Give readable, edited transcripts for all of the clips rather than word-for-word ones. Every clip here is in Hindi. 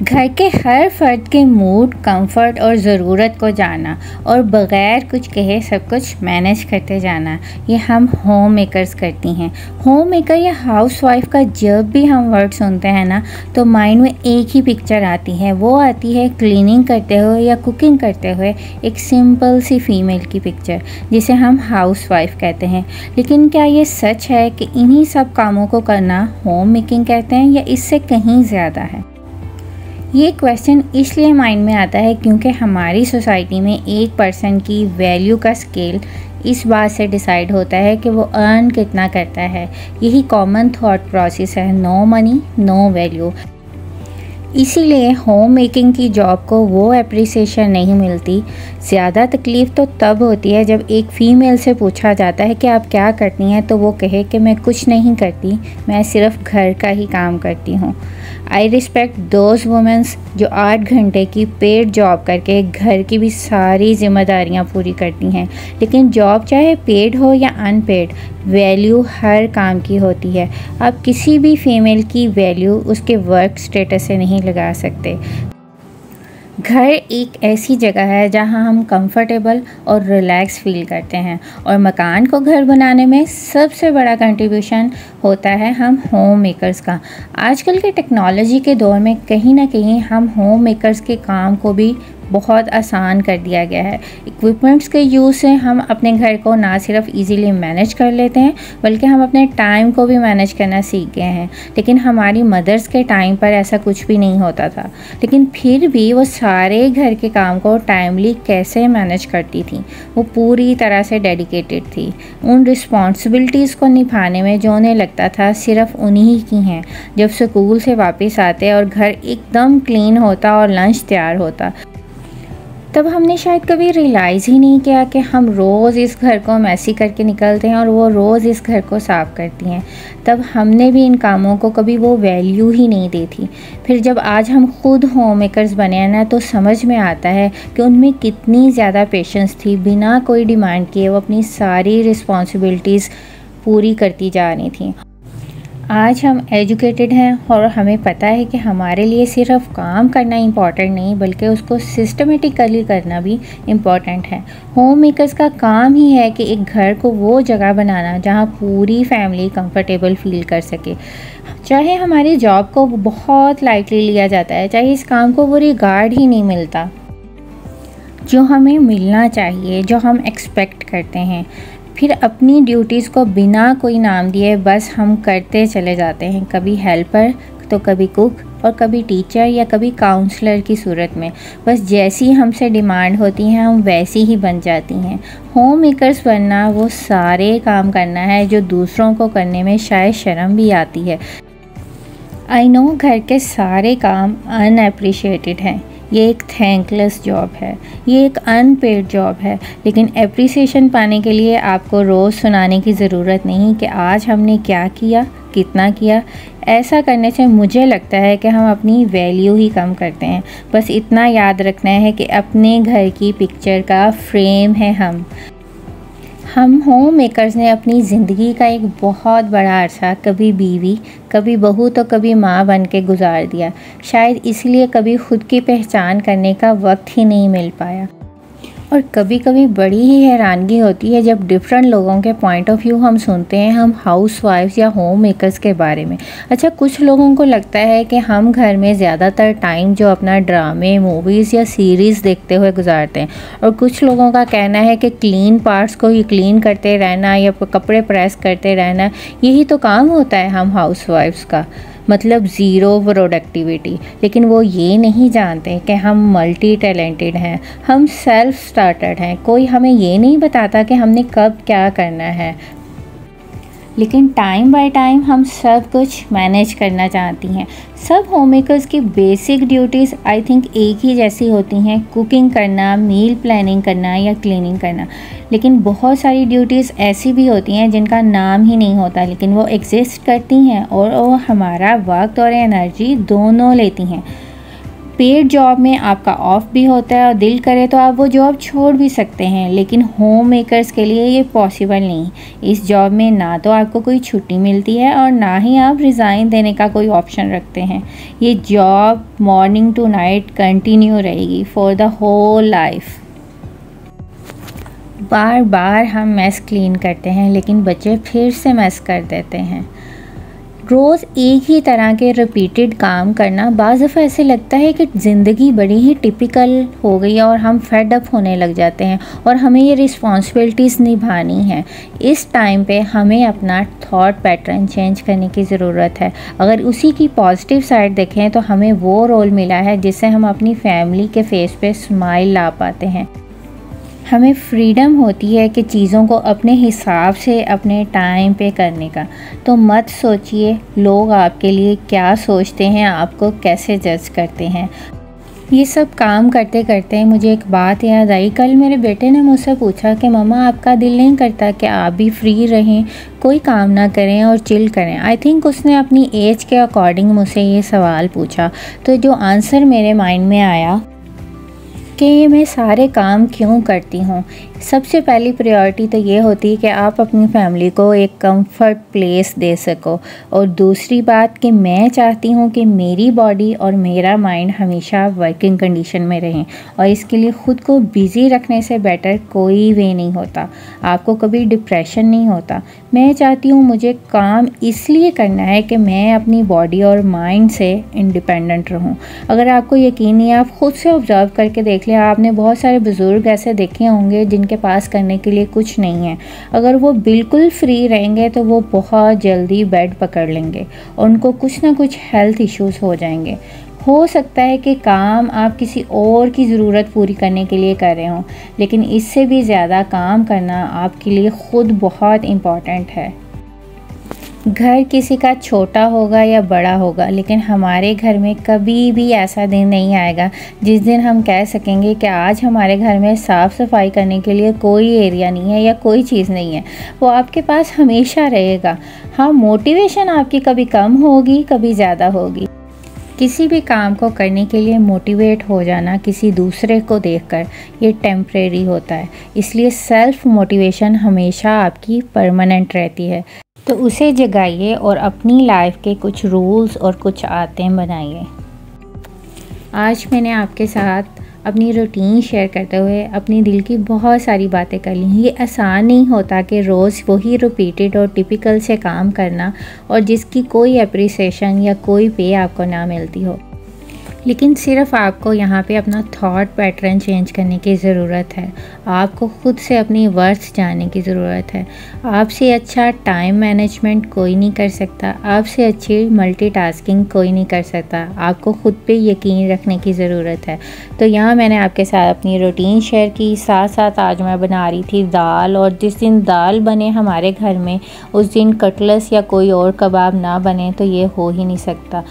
घर के हर फर्द के मूड, कंफर्ट और ज़रूरत को जाना और बग़ैर कुछ कहे सब कुछ मैनेज करते जाना, ये हम होम मेकर्स करती हैं। होम मेकर या हाउसवाइफ का जब भी हम वर्ड सुनते हैं ना, तो माइंड में एक ही पिक्चर आती है। वो आती है क्लीनिंग करते हुए या कुकिंग करते हुए एक सिंपल सी फीमेल की पिक्चर, जिसे हम हाउसवाइफ कहते हैं। लेकिन क्या ये सच है कि इन्हीं सब कामों को करना होम मेकिंग कहते हैं, या इससे कहीं ज़्यादा है? ये क्वेश्चन इसलिए माइंड में आता है क्योंकि हमारी सोसाइटी में एक पर्सन की वैल्यू का स्केल इस बात से डिसाइड होता है कि वो अर्न कितना करता है। यही कॉमन थॉट प्रोसेस है, नो मनी नो वैल्यू। इसीलिए होम मेकिंग की जॉब को वो एप्रिसिएशन नहीं मिलती। ज़्यादा तकलीफ़ तो तब होती है जब एक फ़ीमेल से पूछा जाता है कि आप क्या करती हैं, तो वो कहे कि मैं कुछ नहीं करती, मैं सिर्फ घर का ही काम करती हूँ। आई रिस्पेक्ट दोज वुमेंस जो 8 घंटे की पेड जॉब करके घर की भी सारी जिम्मेदारियाँ पूरी करती हैं। लेकिन जॉब चाहे पेड हो या अनपेड, वैल्यू हर काम की होती है। आप किसी भी फीमेल की वैल्यू उसके वर्क स्टेटस से नहीं लगा सकते। घर एक ऐसी जगह है जहां हम कंफर्टेबल और रिलैक्स फील करते हैं, और मकान को घर बनाने में सबसे बड़ा कंट्रीब्यूशन होता है हम होम मेकर्स का। आजकल के टेक्नोलॉजी के दौर में कहीं ना कहीं हम होम मेकर्स के काम को भी बहुत आसान कर दिया गया है। इक्विपमेंट्स के यूज़ से हम अपने घर को ना सिर्फ इजीली मैनेज कर लेते हैं, बल्कि हम अपने टाइम को भी मैनेज करना सीख गए हैं। लेकिन हमारी मदर्स के टाइम पर ऐसा कुछ भी नहीं होता था, लेकिन फिर भी वो सारे घर के काम को टाइमली कैसे मैनेज करती थी। वो पूरी तरह से डेडिकेटेड थी उन रिस्पॉन्सिबिलिटीज़ को निभाने में जो उन्हें लगता था सिर्फ उन्हीं की हैं। जब स्कूल से वापस आते और घर एकदम क्लीन होता और लंच तैयार होता, तब हमने शायद कभी रियलाइज़ ही नहीं किया कि हम रोज़ इस घर को मैसी करके निकलते हैं और वो रोज़ इस घर को साफ़ करती हैं। तब हमने भी इन कामों को कभी वो वैल्यू ही नहीं दी थी। फिर जब आज हम खुद होम मेकर्स बने हैं ना, तो समझ में आता है कि उनमें कितनी ज़्यादा पेशेंस थी। बिना कोई डिमांड किए वो अपनी सारी रिस्पॉन्सिबिलिटीज़ पूरी करती जा रही थी। आज हम एजुकेटेड हैं और हमें पता है कि हमारे लिए सिर्फ काम करना इम्पॉर्टेंट नहीं, बल्कि उसको सिस्टमेटिकली करना भी इम्पॉर्टेंट है। होम मेकर्स का काम ही है कि एक घर को वो जगह बनाना जहां पूरी फैमिली कंफर्टेबल फील कर सके। चाहे हमारी जॉब को बहुत लाइटली लिया जाता है, चाहे इस काम को वो रिगार्ड ही नहीं मिलता जो हमें मिलना चाहिए, जो हम एक्सपेक्ट करते हैं। फिर अपनी ड्यूटीज़ को बिना कोई नाम दिए बस हम करते चले जाते हैं, कभी हेल्पर तो कभी कुक और कभी टीचर या कभी काउंसलर की सूरत में। बस जैसी हमसे डिमांड होती है हम वैसी ही बन जाती हैं। होम मेकर्स बनना वो सारे काम करना है जो दूसरों को करने में शायद शर्म भी आती है। आई नो घर के सारे काम अनएप्रिशिएटेड हैं, ये एक थैंकलेस जॉब है, ये एक अनपेड जॉब है। लेकिन एप्रिसिएशन पाने के लिए आपको रोज़ सुनाने की ज़रूरत नहीं कि आज हमने क्या किया, कितना किया। ऐसा करने से मुझे लगता है कि हम अपनी वैल्यू ही कम करते हैं। बस इतना याद रखना है कि अपने घर की पिक्चर का फ्रेम है हम होम मेकर्स ने अपनी ज़िंदगी का एक बहुत बड़ा अरसा कभी बीवी, कभी बहू तो कभी माँ बन के गुजार दिया। शायद इसलिए कभी खुद की पहचान करने का वक्त ही नहीं मिल पाया। और कभी कभी बड़ी ही हैरानगी होती है जब डिफरेंट लोगों के पॉइंट ऑफ व्यू हम सुनते हैं हम हाउसवाइफ्स या होम मेकर्स के बारे में। अच्छा, कुछ लोगों को लगता है कि हम घर में ज़्यादातर टाइम जो अपना ड्रामे, मूवीज़ या सीरीज़ देखते हुए गुजारते हैं, और कुछ लोगों का कहना है कि क्लीन पार्ट्स को ही क्लीन करते रहना या कपड़े प्रेस करते रहना, यही तो काम होता है हम हाउसवाइफ्स का, मतलब ज़ीरो प्रोडक्टिविटी। लेकिन वो ये नहीं जानते कि हम मल्टी टैलेंटेड हैं, हम सेल्फ स्टार्टेड हैं। कोई हमें ये नहीं बताता कि हमने कब क्या करना है, लेकिन टाइम बाय टाइम हम सब कुछ मैनेज करना चाहती हैं। सब होम मेकर्स की बेसिक ड्यूटीज़ आई थिंक एक ही जैसी होती हैं, कुकिंग करना, मील प्लानिंग करना या क्लीनिंग करना। लेकिन बहुत सारी ड्यूटीज़ ऐसी भी होती हैं जिनका नाम ही नहीं होता, लेकिन वो एग्जिस्ट करती हैं और वो हमारा वक्त और एनर्जी दोनों लेती हैं। पेड जॉब में आपका ऑफ भी होता है और दिल करे तो आप वो जॉब छोड़ भी सकते हैं, लेकिन होम मेकर्स के लिए ये पॉसिबल नहीं। इस जॉब में ना तो आपको कोई छुट्टी मिलती है और ना ही आप रिज़ाइन देने का कोई ऑप्शन रखते हैं। ये job morning to night continue रहेगी फॉर द होल लाइफ। बार बार हम मेस क्लीन करते हैं लेकिन बच्चे फिर से मेस कर देते हैं। रोज़ एक ही तरह के रिपीटेड काम करना बाज़ दफ़ा ऐसे लगता है कि ज़िंदगी बड़ी ही टिपिकल हो गई है और हम फेड अप होने लग जाते हैं और हमें ये रिस्पॉन्सिबिलिटीज़ निभानी है। इस टाइम पे हमें अपना थॉट पैटर्न चेंज करने की ज़रूरत है। अगर उसी की पॉजिटिव साइड देखें तो हमें वो रोल मिला है जिससे हम अपनी फैमिली के फेस पे स्माइल ला पाते हैं। हमें फ्रीडम होती है कि चीज़ों को अपने हिसाब से अपने टाइम पे करने का। तो मत सोचिए लोग आपके लिए क्या सोचते हैं, आपको कैसे जज करते हैं। ये सब काम करते करते मुझे एक बात याद आई। कल मेरे बेटे ने मुझसे पूछा कि मम्मा आपका दिल नहीं करता कि आप भी फ्री रहें, कोई काम ना करें और चिल करें। आई थिंक उसने अपनी एज के अकॉर्डिंग मुझसे ये सवाल पूछा। तो जो आंसर मेरे माइंड में आया कि मैं सारे काम क्यों करती हूँ। सबसे पहली प्रायोरिटी तो ये होती है कि आप अपनी फैमिली को एक कंफर्ट प्लेस दे सको, और दूसरी बात कि मैं चाहती हूँ कि मेरी बॉडी और मेरा माइंड हमेशा वर्किंग कंडीशन में रहें, और इसके लिए ख़ुद को बिज़ी रखने से बेटर कोई वे नहीं होता। आपको कभी डिप्रेशन नहीं होता। मैं चाहती हूँ मुझे काम इसलिए करना है कि मैं अपनी बॉडी और माइंड से इंडिपेंडेंट रहूँ। अगर आपको यकीन नहीं है, आप ख़ुद से ऑब्ज़र्व करके देख लें। आपने बहुत सारे बुज़ुर्ग ऐसे देखे होंगे जिनके पास करने के लिए कुछ नहीं है। अगर वो बिल्कुल फ्री रहेंगे तो वो बहुत जल्दी बेड पकड़ लेंगे और उनको कुछ ना कुछ हेल्थ इश्यूज़ हो जाएंगे। हो सकता है कि काम आप किसी और की ज़रूरत पूरी करने के लिए कर रहे हों, लेकिन इससे भी ज़्यादा काम करना आपके लिए ख़ुद बहुत इम्पॉर्टेंट है। घर किसी का छोटा होगा या बड़ा होगा, लेकिन हमारे घर में कभी भी ऐसा दिन नहीं आएगा जिस दिन हम कह सकेंगे कि आज हमारे घर में साफ़ सफाई करने के लिए कोई एरिया नहीं है या कोई चीज़ नहीं है। वो आपके पास हमेशा रहेगा। हाँ, मोटिवेशन आपकी कभी कम होगी, कभी ज़्यादा होगी। किसी भी काम को करने के लिए मोटिवेट हो जाना किसी दूसरे को देखकर ये टेम्परेरी होता है, इसलिए सेल्फ़ मोटिवेशन हमेशा आपकी परमानेंट रहती है। तो उसे जगाइए और अपनी लाइफ के कुछ रूल्स और कुछ आदतें बनाइए। आज मैंने आपके साथ अपनी रूटीन शेयर करते हुए अपनी दिल की बहुत सारी बातें कर ली। ये आसान नहीं होता कि रोज़ वही रिपीटेड और टिपिकल से काम करना और जिसकी कोई अप्रिसिएशन या कोई पे आपको ना मिलती हो, लेकिन सिर्फ़ आपको यहाँ पे अपना थॉट पैटर्न चेंज करने की ज़रूरत है। आपको ख़ुद से अपनी वर्थ जानने की ज़रूरत है। आपसे अच्छा टाइम मैनेजमेंट कोई नहीं कर सकता, आपसे अच्छी मल्टीटास्किंग कोई नहीं कर सकता। आपको ख़ुद पे यकीन रखने की ज़रूरत है। तो यहाँ मैंने आपके साथ अपनी रूटीन शेयर की, साथ साथ आज मैं बना रही थी दाल, और जिस दिन दाल बने हमारे घर में उस दिन कटलेस या कोई और कबाब ना बने तो ये हो ही नहीं सकता।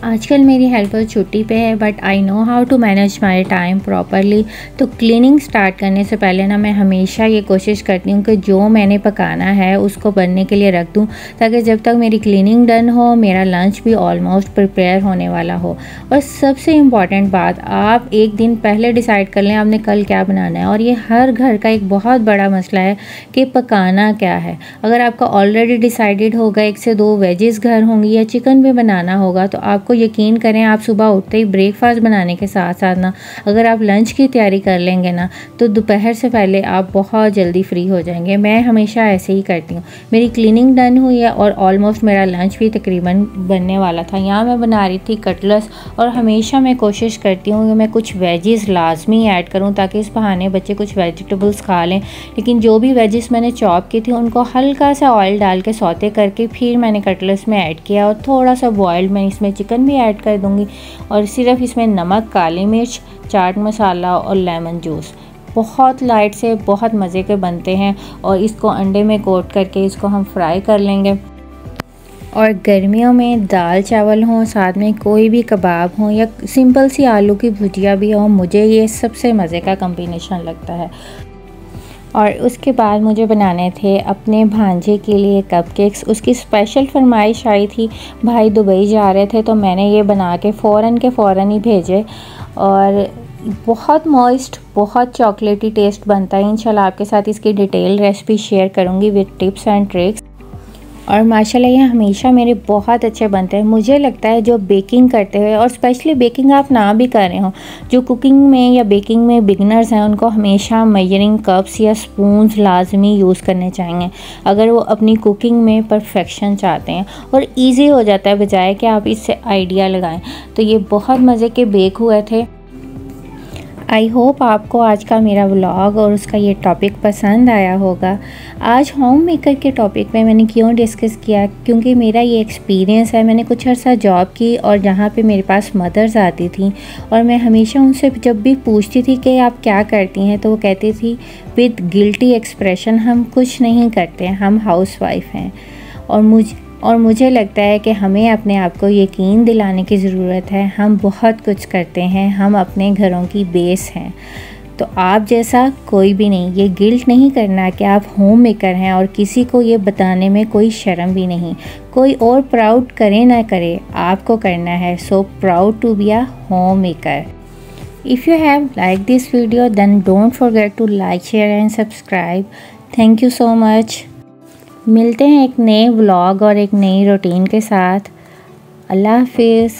आजकल मेरी हेल्पर छुट्टी पे है, but I know how to manage my time properly. तो क्लीनिंग स्टार्ट करने से पहले ना मैं हमेशा ये कोशिश करती हूँ कि जो मैंने पकाना है उसको बनने के लिए रख दूँ, ताकि जब तक मेरी क्लीनिंग डन हो मेरा लंच भी ऑलमोस्ट प्रिपेयर होने वाला हो। और सबसे इम्पॉर्टेंट बात, आप एक दिन पहले डिसाइड कर लें आपने कल क्या बनाना है। और ये हर घर का एक बहुत बड़ा मसला है कि पकाना क्या है। अगर आपका ऑलरेडी डिसाइडेड होगा 1 से 2 वेजेस घर होंगी या चिकन भी बनाना होगा, तो आपको यकीन करें आप सुबह उठते ही ब्रेकफास्ट बनाने के साथ साथ ना अगर आप लंच की तैयारी कर लेंगे ना, तो दोपहर से पहले आप बहुत जल्दी फ्री हो जाएंगे। मैं हमेशा ऐसे ही करती हूँ। मेरी क्लीनिंग डन हुई है और ऑलमोस्ट मेरा लंच भी तकरीबन बनने वाला था। यहाँ मैं बना रही थी कटलेस, और हमेशा मैं कोशिश करती हूँ कि मैं कुछ वेजेस लाजमी ऐड करूँ ताकि इस बहाने बच्चे कुछ वेजिटेबल्स खा लें। लेकिन जो भी वेजेस मैंने चॉप की थी उनको हल्का सा ऑयल डाल के सौते करके फिर मैंने कटलेस में ऐड किया, और थोड़ा सा बॉयल्ड मैं इसमें चिकन भी ऐड कर दूंगी, और सिर्फ इसमें नमक, काली मिर्च, चाट मसाला और लेमन जूस। बहुत लाइट से बहुत मज़े के बनते हैं, और इसको अंडे में कोट करके इसको हम फ्राई कर लेंगे। और गर्मियों में दाल चावल हों, साथ में कोई भी कबाब हो या सिंपल सी आलू की भुजिया भी हो, मुझे ये सबसे मज़े का कॉम्बिनेशन लगता है। और उसके बाद मुझे बनाने थे अपने भांजे के लिए कपकेक्स। उसकी स्पेशल फरमाइश आई थी, भाई दुबई जा रहे थे तो मैंने ये बना के फ़ौरन ही भेजे। और बहुत मॉइस्ट, बहुत चॉकलेटी टेस्ट बनता है। इंशाल्लाह आपके साथ इसकी डिटेल रेसिपी शेयर करूँगी विद टिप्स एंड ट्रिक्स। और माशाल्लाह ये हमेशा मेरे बहुत अच्छे बनते हैं। मुझे लगता है जो बेकिंग करते हैं, और स्पेशली बेकिंग आप ना भी कर रहे हो, जो कुकिंग में या बेकिंग में बिगनर्स हैं, उनको हमेशा मेजरिंग कप्स या स्पून्स लाजमी यूज़ करने चाहिए अगर वो अपनी कुकिंग में परफेक्शन चाहते हैं। और ईजी हो जाता है बजाय कि आप इससे आइडिया लगाएं। तो ये बहुत मज़े के बेक हुए थे। आई होप आपको आज का मेरा व्लॉग और उसका ये टॉपिक पसंद आया होगा। आज होम मेकर के टॉपिक पे मैंने क्यों डिस्कस किया, क्योंकि मेरा ये एक्सपीरियंस है। मैंने कुछ अर्सा जॉब की और जहाँ पे मेरे पास मदर्स आती थी और मैं हमेशा उनसे जब भी पूछती थी कि आप क्या करती हैं, तो वो कहती थी विद गिल्टी एक्सप्रेशन, हम कुछ नहीं करते, हम हाउसवाइफ हैं। और मुझे लगता है कि हमें अपने आप को यकीन दिलाने की ज़रूरत है। हम बहुत कुछ करते हैं, हम अपने घरों की बेस हैं। तो आप जैसा कोई भी नहीं, ये गिल्ट नहीं करना कि आप होम मेकर हैं, और किसी को ये बताने में कोई शर्म भी नहीं। कोई और प्राउड करे ना करे, आपको करना है। So proud to be a home maker. If you have like this video then don't forget to like, share and subscribe. Thank you so much. मिलते हैं एक नए व्लॉग और एक नई रूटीन के साथ। अल्लाह हाफिज़।